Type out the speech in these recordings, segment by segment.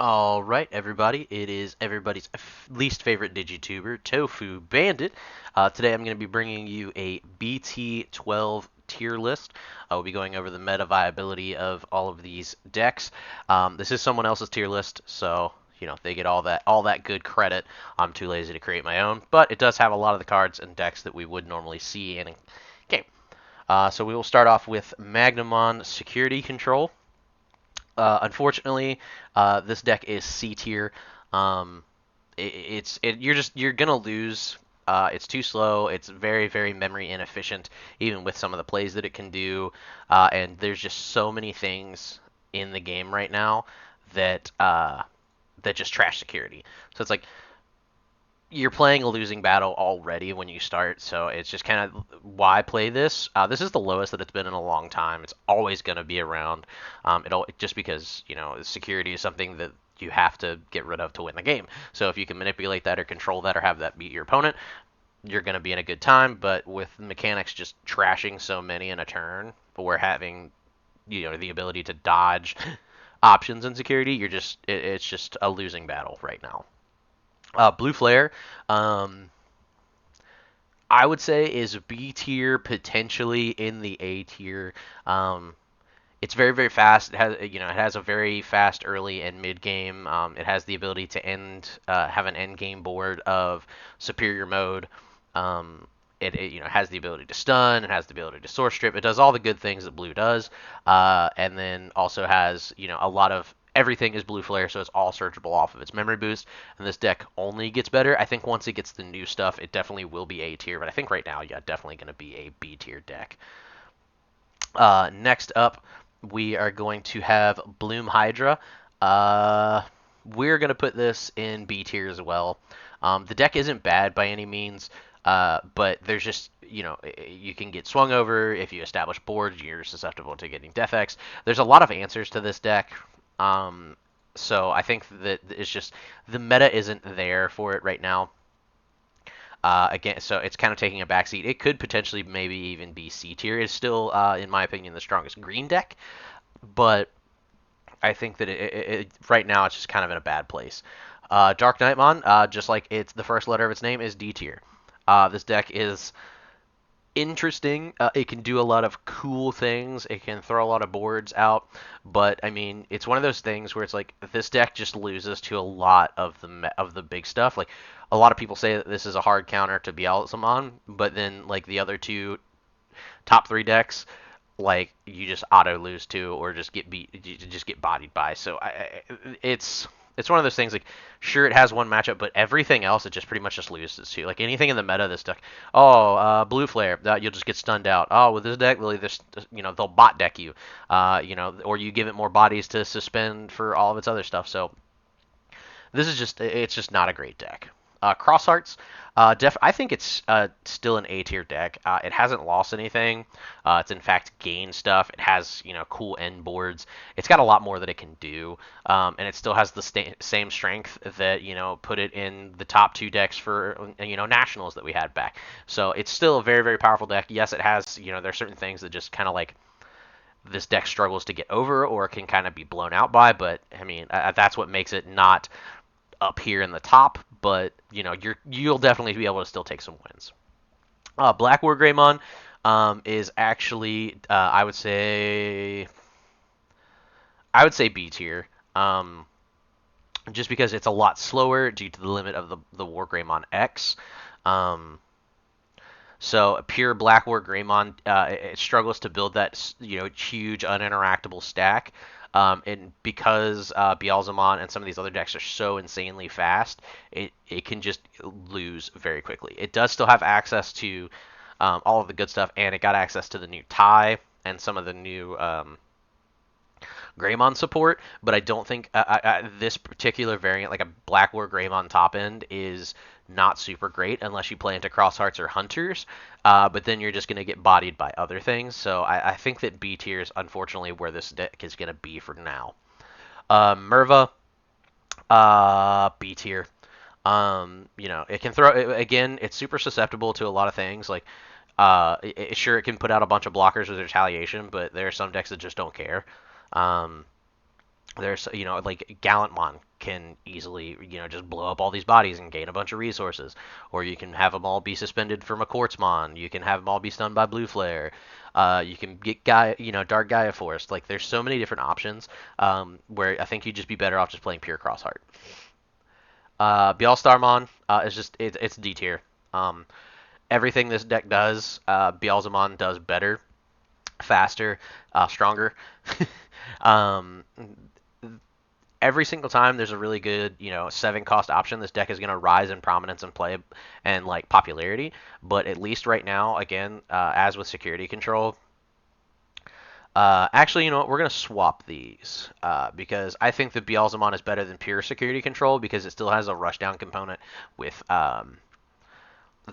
All right, everybody. It is everybody's least favorite DigiTuber, Tofu Bandit. Today I'm going to be bringing you a BT12 tier list. We'll be going over the meta viability of all of these decks. This is someone else's tier list, so they get all that good credit. I'm too lazy to create my own, but it does have a lot of the cards and decks that we would normally see in a game. So we will start off with Magnamon Security Control. Unfortunately, this deck is C tier. Um, you're gonna lose. It's too slow. It's very memory inefficient, even with some of the plays that it can do. And there's just so many things in the game right now that just trash security. So it's like you're playing a losing battle already when you start, so it's just kind of why play this. This is the lowest that it's been in a long time. It's always going to be around. Just because security is something that you have to get rid of to win the game. So if you can manipulate that or control that or have that beat your opponent, you're going to be in a good time. But with mechanics just trashing so many in a turn, or having the ability to dodge options in security, it's just a losing battle right now. Blue Flare, um, I would say is B tier, potentially in the A tier. Um, it's very fast. It has a very fast early and mid game. It has the ability to have an end game board of superior mode. Um, it has the ability to stun. It has the ability to source strip. It does all the good things that blue does, and then also has a lot of everything is blue flare, so it's all searchable off of its memory boost. And this deck only gets better. I think once it gets the new stuff, it definitely will be A tier. But I think right now, yeah, definitely going to be a B tier deck. Next up, we are going to have Bloom Hydra. Uh, we're going to put this in B tier as well. The deck isn't bad by any means, but there's just, you can get swung over. If you establish boards, you're susceptible to getting Death X. There's a lot of answers to this deck. So I think that it's just the meta isn't there for it right now. Again, so it's kind of taking a backseat. It could potentially maybe even be C tier. It's still, in my opinion, the strongest green deck, but I think that right now it's just kind of in a bad place. Dark Knightmon, just like it's the first letter of its name, is D tier. This deck is interesting. It can do a lot of cool things. It can throw a lot of boards out, but I mean, it's one of those things where it's like this deck just loses to a lot of the big stuff. Like a lot of people say that this is a hard counter to Beelzemon, but then like the other two top three decks, like you just auto lose to or just get beat, you just get bodied by. So it's one of those things like sure it has one matchup, but everything else it just pretty much just loses to. Like anything in the meta this deck, blue flare, you'll just get stunned out. Oh, with this deck, really, this they'll bot deck you, or you give it more bodies to suspend for all of its other stuff. So this is it's just not a great deck. Cross Hearts, I think it's still an A tier deck. It hasn't lost anything. It's in fact gained stuff. It has cool end boards. It's got a lot more that it can do, and it still has the same strength that put it in the top two decks for nationals that we had back. So it's still a very powerful deck. Yes, it has there's certain things that just kind of like this deck struggles to get over or can kind of be blown out by, but I mean that's what makes it not up here in the top, but you'll definitely be able to still take some wins. Black War Greymon is actually I would say B tier. Just because it's a lot slower due to the limit of the War Greymon X. Um, so a pure Black War Greymon, it struggles to build that huge uninteractable stack. And because Beelzemon and some of these other decks are so insanely fast, it can just lose very quickly. It does still have access to all of the good stuff, and it got access to the new tie and some of the new Greymon support, but I don't think this particular variant, like a Black War Greymon top end, is not super great unless you play into Cross Hearts or Hunters. But then you're just going to get bodied by other things. So I think that B tier is unfortunately where this deck is going to be for now. Merva, B tier. It can throw again. It's super susceptible to a lot of things. Like, sure, it can put out a bunch of blockers with retaliation, but there are some decks that just don't care. Um, There's, like Gallantmon can easily, just blow up all these bodies and gain a bunch of resources. Or you can have them all be suspended from a Quartzmon. You can have them all be stunned by Blue Flare. You can get Dark Gaia Force. Like there's so many different options where I think you'd just be better off just playing pure Crossheart. Bjaalstarmon is just it's D tier. Um, Everything this deck does, Beelzemon does better, faster, stronger. um, every single time there's a really good, 7 cost option, this deck is going to rise in prominence and play and like popularity. But at least right now, again, as with security control, actually, you know what? We're going to swap these because I think the Beelzemon is better than pure security control because it still has a rushdown component with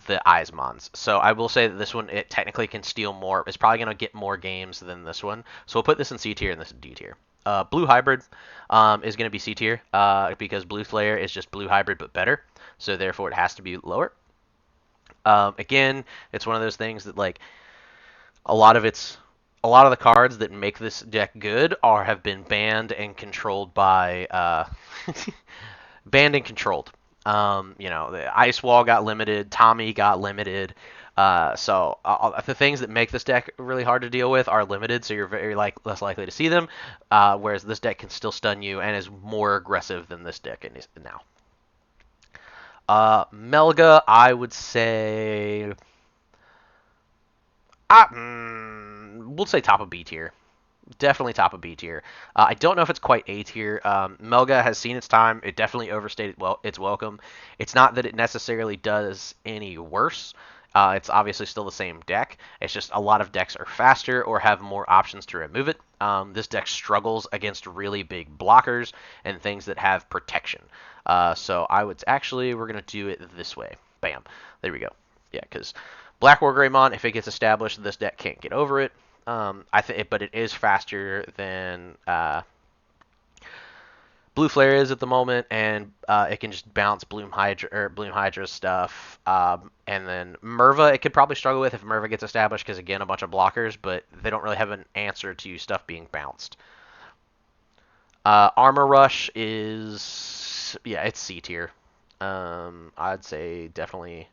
the Eismons. So I will say that this one, it technically can steal more. It's probably going to get more games than this one. So we'll put this in C tier and this in D tier. Blue Hybrid is going to be C tier because Blue Flare is just Blue Hybrid but better. So therefore it has to be lower. Again, it's one of those things that like a lot of it's a lot of the cards that make this deck good are have been banned and controlled by banned and controlled. The Ice Wall got limited, Tommy got limited. So the things that make this deck really hard to deal with are limited, so you're very less likely to see them. Whereas this deck can still stun you and is more aggressive than this deck is now. Melga, I would say, we'll say top of B tier. Definitely top of B tier. I don't know if it's quite A tier. Melga has seen its time. It definitely overstated its welcome. It's not that it necessarily does any worse. It's obviously still the same deck. It's just a lot of decks are faster or have more options to remove it. This deck struggles against really big blockers and things that have protection. So I would actually, we're going to do it this way. Bam. There we go. Yeah, because Black War Greymon, if it gets established, this deck can't get over it. But it is faster than Blue Flare is at the moment, and it can just bounce Bloom Hydra stuff. And then Merva, it could probably struggle with if Merva gets established because again, a bunch of blockers, but they don't really have an answer to stuff being bounced. Armor Rush is it's C tier. I'd say definitely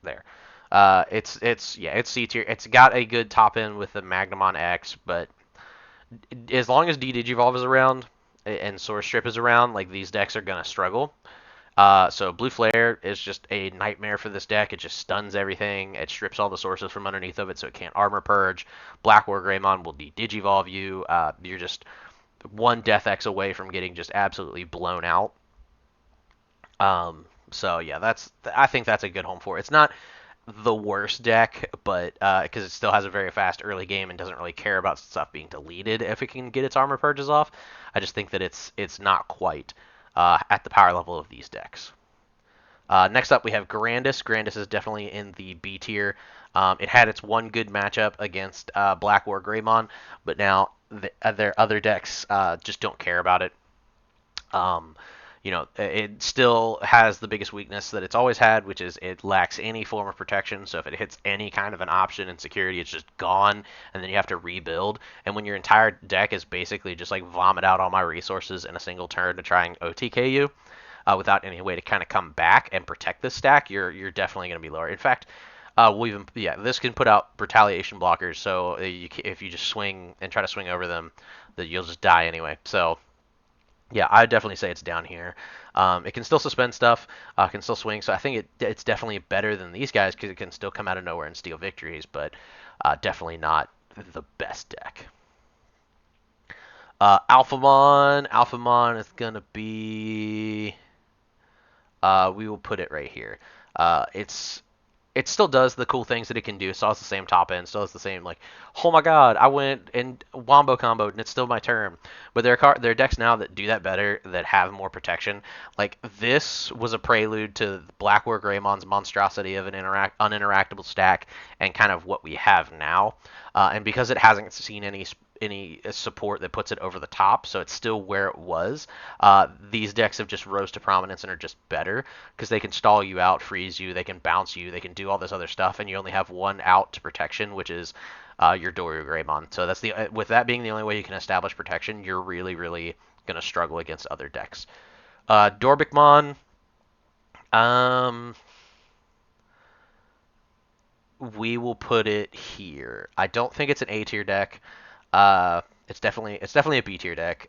there. It's C tier. It's got a good top end with the Magnamon X, but as long as Digivolve is around and Source Strip is around, like these decks are gonna struggle. So Blue Flare is just a nightmare for this deck. It just stuns everything. It strips all the sources from underneath of it, so it can't Armor Purge. Black War Greymon will Digivolve you. You're just one Death X away from getting just absolutely blown out. So yeah, I think that's a good home for it. It's not the worst deck, but because it still has a very fast early game and doesn't really care about stuff being deleted if it can get its armor purges off. I just think that it's not quite at the power level of these decks. Next up, we have Grandis. Grandis is definitely in the B tier. It had its one good matchup against Black War Greymon, but now their other decks just don't care about it. It still has the biggest weakness that it's always had, which is it lacks any form of protection. So if it hits any kind of an option in security, it's just gone, and then you have to rebuild. And when your entire deck is basically just like vomit out all my resources in a single turn to try and OTK you, without any way to kind of come back and protect this stack, you're definitely going to be lower. In fact, this can put out retaliation blockers. So if you just swing and try to swing over them, that you'll just die anyway. So yeah, I'd definitely say it's down here. It can still suspend stuff, can still swing, so I think it's definitely better than these guys because it can still come out of nowhere and steal victories, but definitely not the best deck. Alphamon is going to be... we will put it right here. It still does the cool things that it can do. It still has the same top end. Still has the same like, oh my god, I went and wombo comboed and it's still my turn. But there are decks now that do that better, that have more protection. Like this was a prelude to Black War Greymon's monstrosity of an uninteractable stack and kind of what we have now. And because it hasn't seen any support that puts it over the top, so it's still where it was. These decks have just rose to prominence and are just better because they can stall you out, freeze you, they can bounce you, they can do all this other stuff, and you only have one out to protection, which is your Doru Greymon. So that's the with that being the only way you can establish protection, you're really really gonna struggle against other decks. Dorbikmon, um, we will put it here. I don't think it's an A tier deck. It's definitely a B tier deck.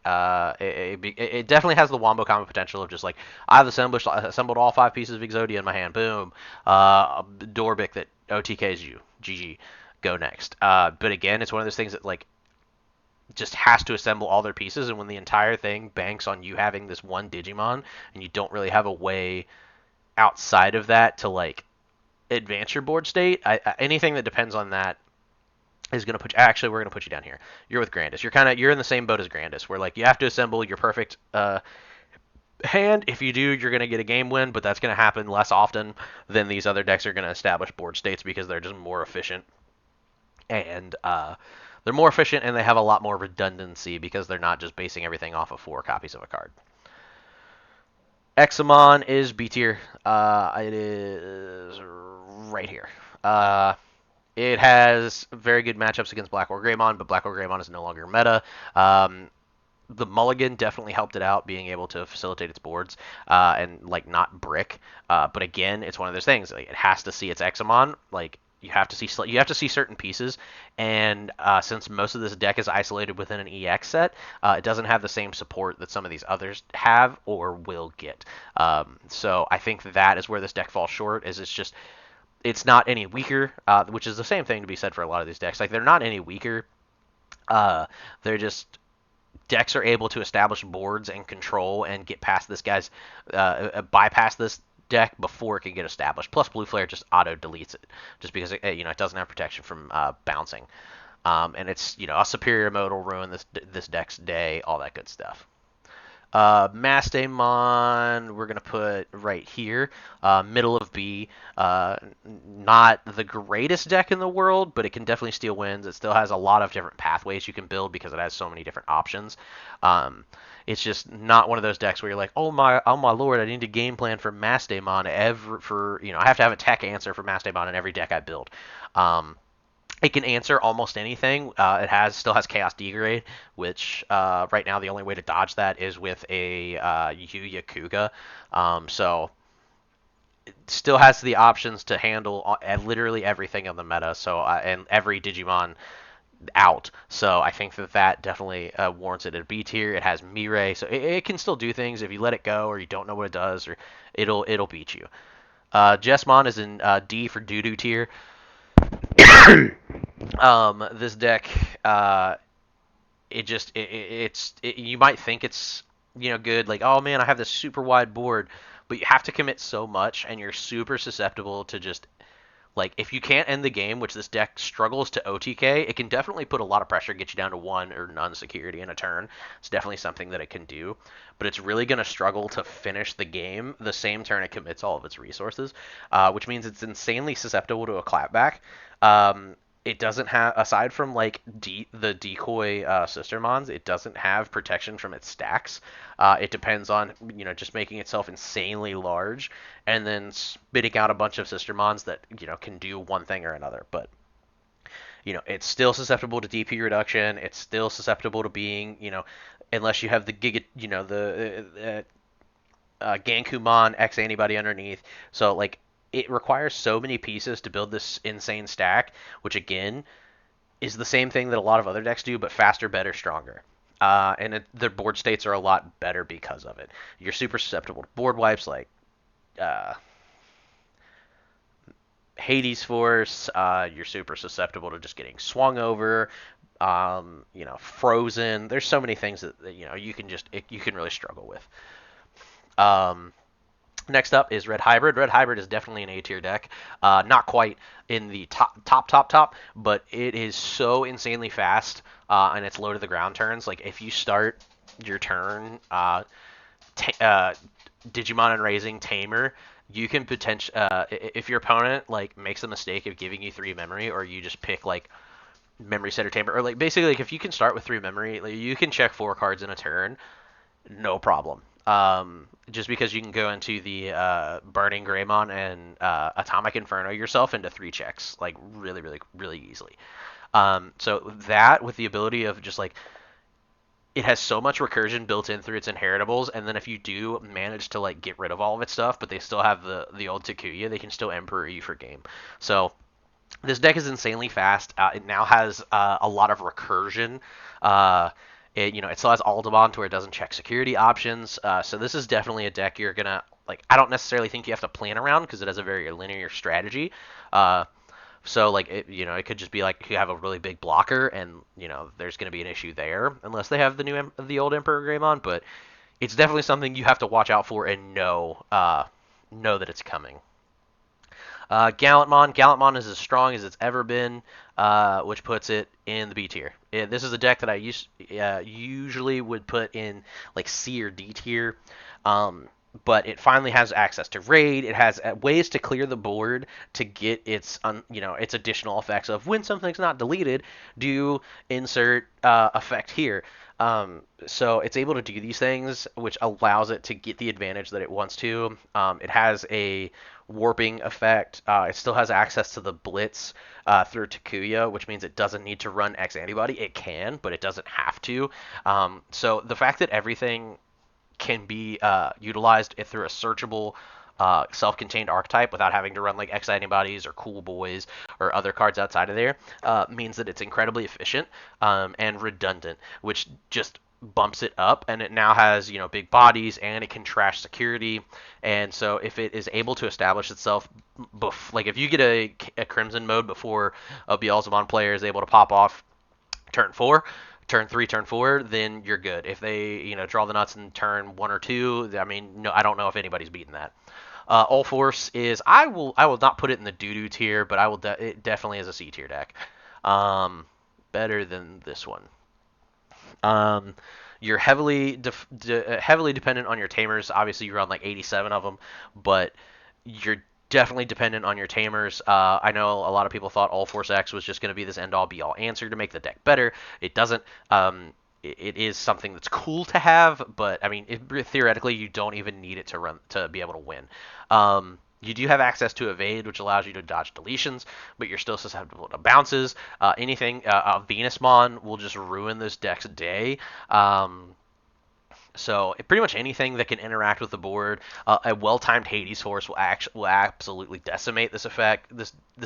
It definitely has the wombo combo potential of just like I've assembled all 5 pieces of Exodia in my hand. Boom, Dorbic that OTKs you. GG. Go next. But again, it's one of those things that like just has to assemble all their pieces, and when the entire thing banks on you having this one Digimon, and you don't really have a way outside of that to like advance your board state, anything that depends on that is going to put you, actually we're going to put you down here. You're with Grandis. You're in the same boat as Grandis where like you have to assemble your perfect hand. If you do, you're going to get a game win, but that's going to happen less often than these other decks are going to establish board states because they're just more efficient. And they're more efficient and they have a lot more redundancy because they're not just basing everything off of 4 copies of a card. Examon is B tier. It is right here. It has very good matchups against Black or Greymon, but Black or Greymon is no longer meta. The Mulligan definitely helped it out, being able to facilitate its boards and like not brick. But again, it's one of those things. Like, it has to see its Examon. Like you have to see certain pieces, and since most of this deck is isolated within an EX set, it doesn't have the same support that some of these others have or will get. So I think that is where this deck falls short. Is it's not any weaker, which is the same thing to be said for a lot of these decks. Like they're not any weaker. They're just decks are able to establish boards and control and get past this guy's bypass this deck before it can get established. Plus, Blue Flare just auto deletes it just because it doesn't have protection from bouncing, and it's a superior mode will ruin this deck's day, all that good stuff. Mastamon, we're going to put right here, middle of B. Not the greatest deck in the world, but it can definitely steal wins. It still has a lot of different pathways you can build because it has so many different options. It's just not one of those decks where you're like, oh my lord, I need a game plan for Mastamon I have to have a tech answer for Mastamon in every deck I build. It can answer almost anything. It still has Chaos Degrade, which right now the only way to dodge that is with a Yuya Kuga. So it still has the options to handle literally everything in the meta. So and every Digimon out. So I think that definitely warrants it at B tier. It has Mirai, so it can still do things if you let it go or you don't know what it does, or it'll beat you. Jesmon is in D for doo-doo tier. This deck, you might think it's good, like, oh man, I have this super wide board, but you have to commit so much, and you're super susceptible to just like if you can't end the game, which this deck struggles to OTK, it can definitely put a lot of pressure, get you down to 1 or none security in a turn. It's definitely something that it can do, but it's really going to struggle to finish the game the same turn it commits all of its resources, which means it's insanely susceptible to a clapback. It doesn't have, aside from like the decoy sister mons, it doesn't have protection from its stacks. It depends on just making itself insanely large and then spitting out a bunch of sister mons that can do one thing or another. But it's still susceptible to DP reduction. It's still susceptible to being unless you have the Giga, the Gankumon X anybody underneath. So like it requires so many pieces to build this insane stack, which again is the same thing that a lot of other decks do, but faster, better, stronger. Their board states are a lot better because of it. You're super susceptible to board wipes like Hades Force. You're super susceptible to just getting swung over. Frozen. There's so many things that you can really struggle with. Next up is Red Hybrid. Red Hybrid is definitely an A tier deck. Not quite in the top, but it is so insanely fast, and it's low to the ground turns. Like if you start your turn, Digimon and Raising Tamer, you can if your opponent like makes a mistake of giving you 3 memory, or you just pick like Memory Setter Tamer, or like basically like if you can start with 3 memory, like, you can check 4 cards in a turn, no problem. Just because you can go into the Burning Greymon and Atomic Inferno yourself into 3 checks, like really, really, really easily. So that with the ability of just like it has so much recursion built in through its inheritables, and then if you do manage to like get rid of all of its stuff, but they still have the old Takuya, they can still Emperor you for game. So this deck is insanely fast. It now has a lot of recursion. It still has Altamon to where it doesn't check security options. So this is definitely a deck you're gonna like. I don't necessarily think you have to plan around because it has a very linear strategy. Uh, so like it could just be like you have a really big blocker, and there's going to be an issue there unless they have the old Emperor Greymon. But it's definitely something you have to watch out for and know that it's coming. Gallantmon is as strong as it's ever been, which puts it in the B tier. This is a deck that I usually would put in like C or D tier, but it finally has access to raid. It has ways to clear the board to get its additional effects of when something's not deleted, do insert effect here. So it's able to do these things, which allows it to get the advantage that it wants to. It has a warping effect. It still has access to the blitz through Takuya, which means it doesn't need to run X antibody. It can, but it doesn't have to. So the fact that everything can be utilized through a searchable self-contained archetype without having to run like X antibodies or Cool Boys or other cards outside of there means that it's incredibly efficient and redundant, which just bumps it up, and it now has big bodies, and it can trash security. And so if it is able to establish itself like if you get a Crimson mode before a Beelzebub player is able to pop off turn 4, turn 3, turn 4, then you're good. If they draw the nuts in turn 1 or 2, I mean, no, I don't know if anybody's beaten that. All Force is I will not put it in the doo-doo tier, but it definitely is a C tier deck. Better than this one. You're heavily dependent on your tamers. Obviously, you run like 87 of them, but you're definitely dependent on your tamers. I know a lot of people thought All Force X was just going to be this end-all be-all answer to make the deck better. It doesn't. It is something that's cool to have, but I mean, theoretically, you don't even need it to be able to win. You do have access to evade, which allows you to dodge deletions, but you're still susceptible to bounces. Venusmon will just ruin this deck's day. So pretty much anything that can interact with the board, a well-timed Hades Horse will absolutely decimate this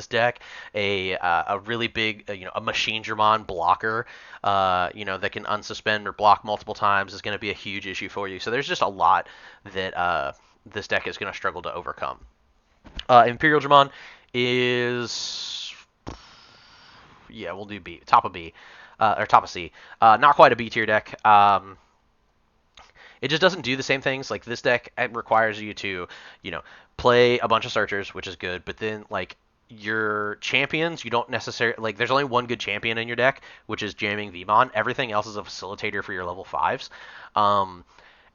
deck. A really big a Machine Dramon blocker that can unsuspend or block multiple times is going to be a huge issue for you. So there's just a lot that this deck is going to struggle to overcome. Imperial Dramon is we'll do B, top of B, or top of C. Not quite a B tier deck. It just doesn't do the same things. Like this deck, it requires you to, play a bunch of searchers, which is good. But then like your champions, you don't necessarily like. There's only one good champion in your deck, which is jamming Vmon. Everything else is a facilitator for your level 5s.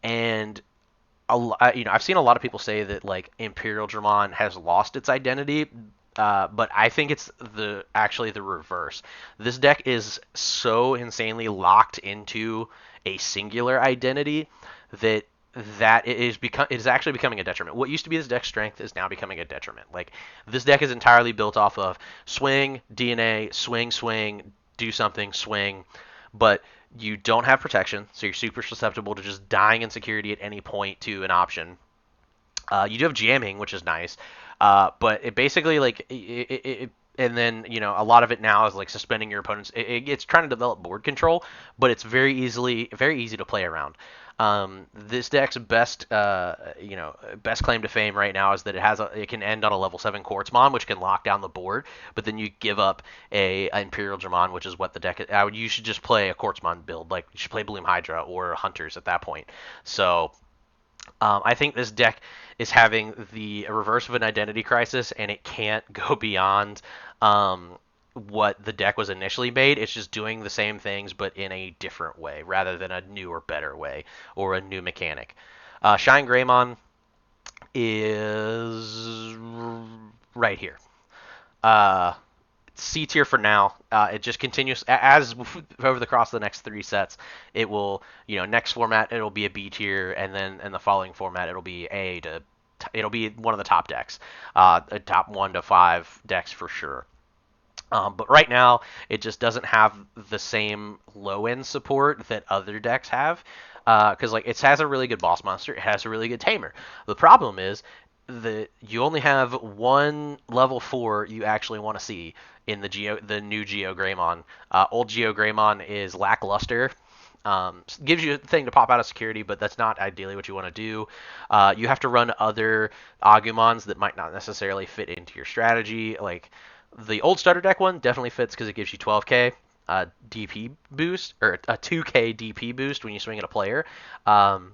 And I've seen a lot of people say that like Imperial Dramon has lost its identity, but I think it's actually the reverse. This deck is so insanely locked into a singular identity that it is actually becoming a detriment. What used to be this deck's strength is now becoming a detriment. Like this deck is entirely built off of swing, DNA, swing, do something, swing, but you don't have protection, so you're super susceptible to just dying in security at any point to an option. You do have jamming, which is nice, but it basically and then a lot of it now is like suspending your opponents. It's trying to develop board control, but it's very easy to play around. This deck's best claim to fame right now is that it can end on a level 7 Quartzmon, which can lock down the board, but then you give up a Imperial Dramon, which is what the deck. You should just play a Quartzmon build, like you should play Bloom Hydra or Hunters at that point. So I think this deck is having the reverse of an identity crisis, and it can't go beyond what the deck was initially made. It's just doing the same things, but in a different way, rather than a new or better way, or a new mechanic. Shine Greymon is right here. C tier for now. It just continues as over the course of the next 3 sets. It will, next format it'll be a B tier, and then in the following format it'll be it'll be one of the top decks, top 1 to 5 decks for sure. But right now, it just doesn't have the same low end support that other decks have. Because like it has a really good boss monster, it has a really good tamer. The problem is that you only have one level 4 you actually want to see in the new Geo Greymon. Old Geo Greymon is lackluster. Gives you a thing to pop out of security, but that's not ideally what you want to do. You have to run other Agumons that might not necessarily fit into your strategy. Like the old starter deck one definitely fits because it gives you 12k DP boost or a 2k DP boost when you swing at a player. Um,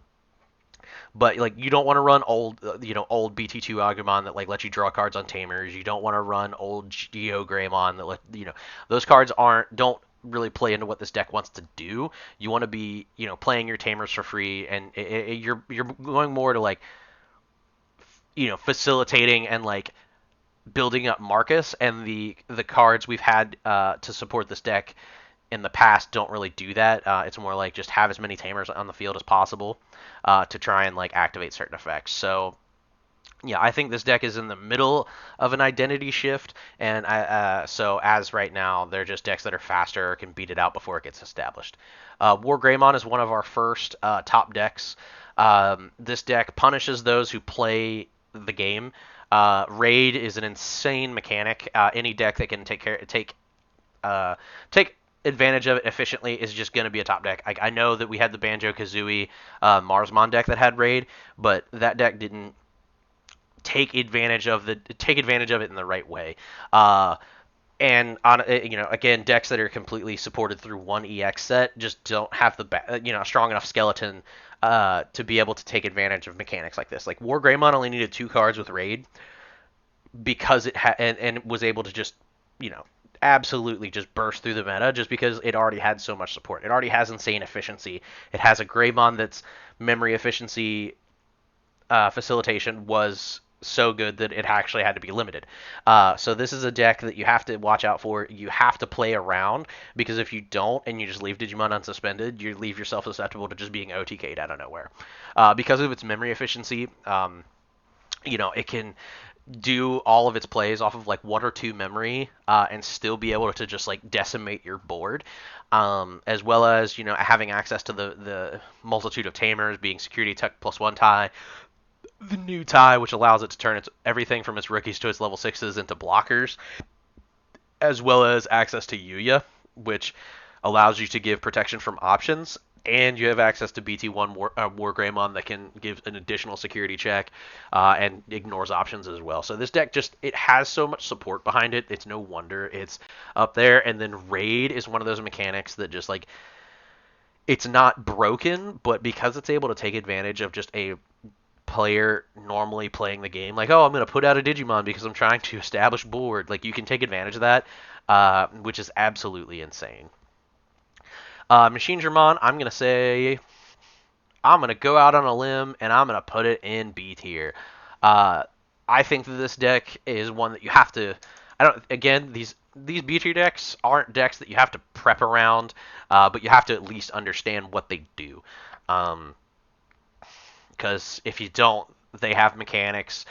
but like you don't want to run old, old BT2 Agumon that like lets you draw cards on Tamers. You don't want to run old Geo Greymon that those cards don't really play into what this deck wants to do. You want to be playing your Tamers for free, and you're going more to like facilitating and like building up Marcus, and the cards we've had to support this deck in the past don't really do that. It's more like just have as many Tamers on the field as possible to try and like activate certain effects. So yeah, I think this deck is in the middle of an identity shift, and so as right now, they're just decks that are faster or can beat it out before it gets established. War Greymon is one of our first top decks. This deck punishes those who play the game. Raid is an insane mechanic. Any deck that can take advantage of it efficiently is just going to be a top deck. I know that we had the Banjo Kazooie Marsmon deck that had Raid, but that deck didn't take advantage of it in the right way. And on again, decks that are completely supported through one EX set just don't have the strong enough skeleton to be able to take advantage of mechanics like this. Like War Greymon only needed 2 cards with Raid because it and was able to just absolutely just burst through the meta just because it already had so much support. It already has insane efficiency. It has a Greymon that's memory efficiency facilitation was so good that it actually had to be limited. So this is a deck that you have to watch out for. You have to play around because if you don't and you just leave Digimon unsuspended, you leave yourself susceptible to just being OTK'd out of nowhere. Because of its memory efficiency, it can do all of its plays off of like 1 or 2 memory and still be able to just like decimate your board, as well as having access to the multitude of tamers, being security tech +1 tie, the new tie, which allows it to turn everything from its rookies to its level 6s into blockers, as well as access to Yuya, which allows you to give protection from options, and you have access to BT1 War Greymon that can give an additional security check and ignores options as well. So this deck it has so much support behind it. It's no wonder it's up there. And then Raid is one of those mechanics that just like it's not broken, but because it's able to take advantage of just a player normally playing the game, like, oh, I'm going to put out a Digimon because I'm trying to establish board. Like, you can take advantage of that, which is absolutely insane. Machine Germon, I'm going to say, I'm going to go out on a limb and I'm going to put it in B tier. I think that this deck is one that you have to. Again, these B tier decks aren't decks that you have to prep around, but you have to at least understand what they do. Because if you don't, they have mechanics.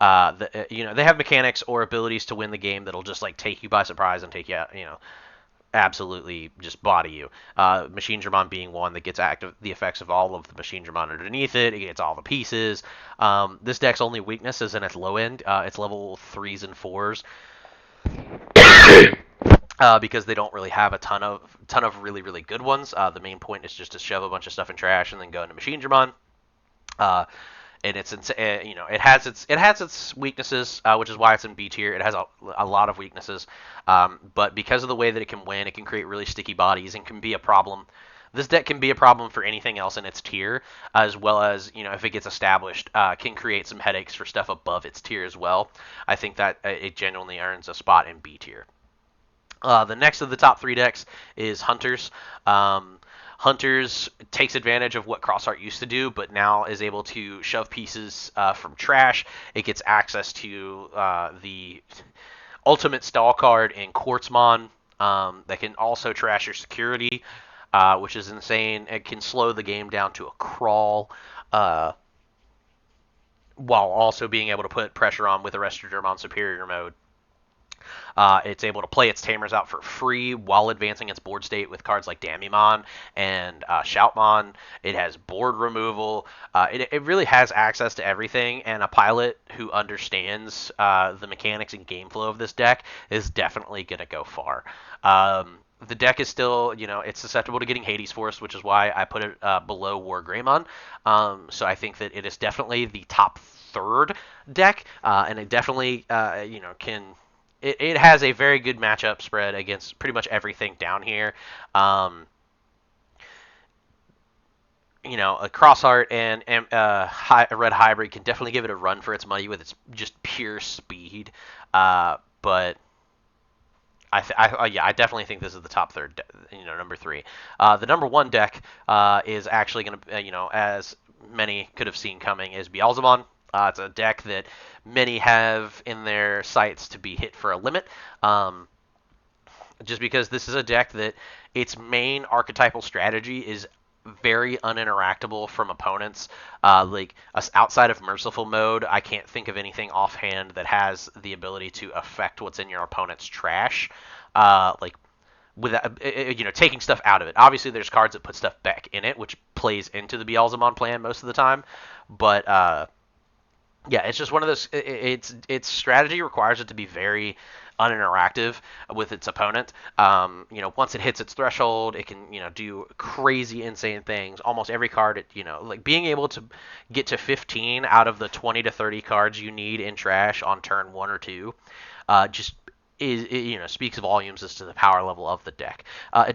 They have mechanics or abilities to win the game that'll just like take you by surprise and take you out, absolutely just body you. Machine Dramon being one that gets the effects of all of the Machine Dramon underneath it. It gets all the pieces. This deck's only weakness is in its low end. It's level 3s and 4s. Because they don't really have a ton of really really good ones. The main point is just to shove a bunch of stuff in trash and then go into Machine Dramon. And it has its weaknesses, which is why it's in B tier. It has a lot of weaknesses, but because of the way that it can win, it can create really sticky bodies and can be a problem. This deck can be a problem for anything else in its tier, as well as if it gets established, can create some headaches for stuff above its tier as well. I think that it genuinely earns a spot in B tier. The next of the top 3 decks is Hunters. Hunters takes advantage of what Crossheart used to do, but now is able to shove pieces from trash. It gets access to the ultimate stall card in Quartzmon that can also trash your security, which is insane. It can slow the game down to a crawl, while also being able to put pressure on with Arrestor Germ on Superior mode. It's able to play its tamers out for free while advancing its board state with cards like Damimon and Shoutmon. It has board removal. It really has access to everything, and a pilot who understands the mechanics and game flow of this deck is definitely going to go far. The deck is still, it's susceptible to getting Hades Force, which is why I put it below War Greymon. So I think that it is definitely the top third deck, and it definitely, can it has a very good matchup spread against pretty much everything down here. Um, a Crossheart and Red Hybrid can definitely give it a run for its money with its just pure speed. But I definitely think this is the top third, number three. The number one deck is actually going to, as many could have seen coming, is Beelzebon. It's a deck that many have in their sights to be hit for a limit. Just because this is a deck that its main archetypal strategy is very uninteractable from opponents. Like outside of Merciful Mode, I can't think of anything offhand that has the ability to affect what's in your opponent's trash. Like without taking stuff out of it. Obviously, there's cards that put stuff back in it, which plays into the Beelzemon plan most of the time. But yeah, it's just one of those. Its strategy requires it to be very uninteractive with its opponent. Once it hits its threshold, it can do crazy, insane things. Almost every card, like being able to get to 15 out of the 20 to 30 cards you need in trash on turn one or two, just speaks volumes as to the power level of the deck. It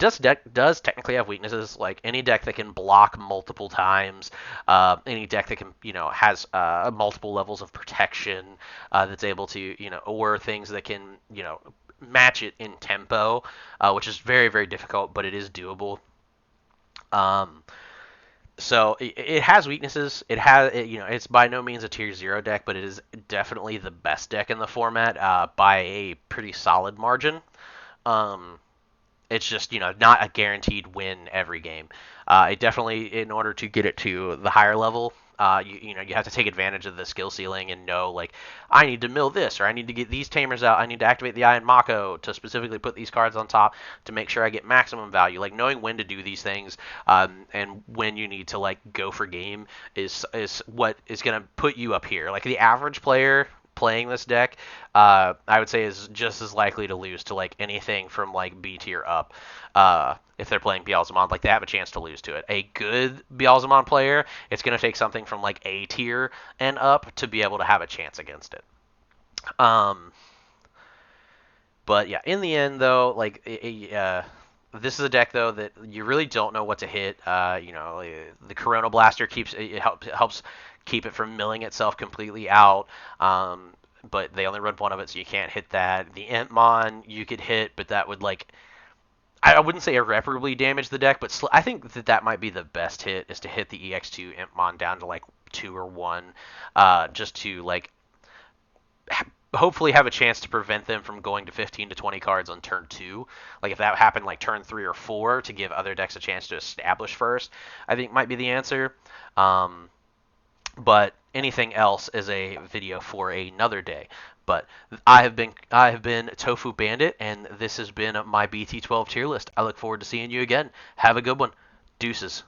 does technically have weaknesses, like any deck that can block multiple times, any deck that can has multiple levels of protection, that's able to or things that can match it in tempo, which is very very difficult, but it is doable. Um, so it has weaknesses. It's by no means a tier zero deck, but it is definitely the best deck in the format by a pretty solid margin. Um, it's just not a guaranteed win every game. It definitely, in order to get it to the higher level, you have to take advantage of the skill ceiling and know, like, I need to mill this, or I need to get these tamers out. I need to activate the Iron Mako to specifically put these cards on top to make sure I get maximum value. Like knowing when to do these things, and when you need to like go for game is what is going to put you up here. Like the average player playing this deck, I would say is just as likely to lose to like anything from like B tier up. If they're playing Beelzemon, like they have a chance to lose to it. A good Beelzemon player, it's going to take something from like A tier and up to be able to have a chance against it. Um, but yeah, in the end though, like this is a deck though that you really don't know what to hit. The Corona Blaster it helps keep it from milling itself completely out. But they only run one of it, so you can't hit that. The Entmon you could hit, but that would like I wouldn't say irreparably damage the deck, but I think that might be the best hit is to hit the EX2 Impmon down to like 2 or 1, just to like hopefully have a chance to prevent them from going to 15 to 20 cards on turn 2. Like if that happened like turn 3 or 4 to give other decks a chance to establish first, I think might be the answer. But anything else is a video for another day. But I have been Tofu Bandit, and this has been my BT12 tier list. I look forward to seeing you again. Have a good one. Deuces.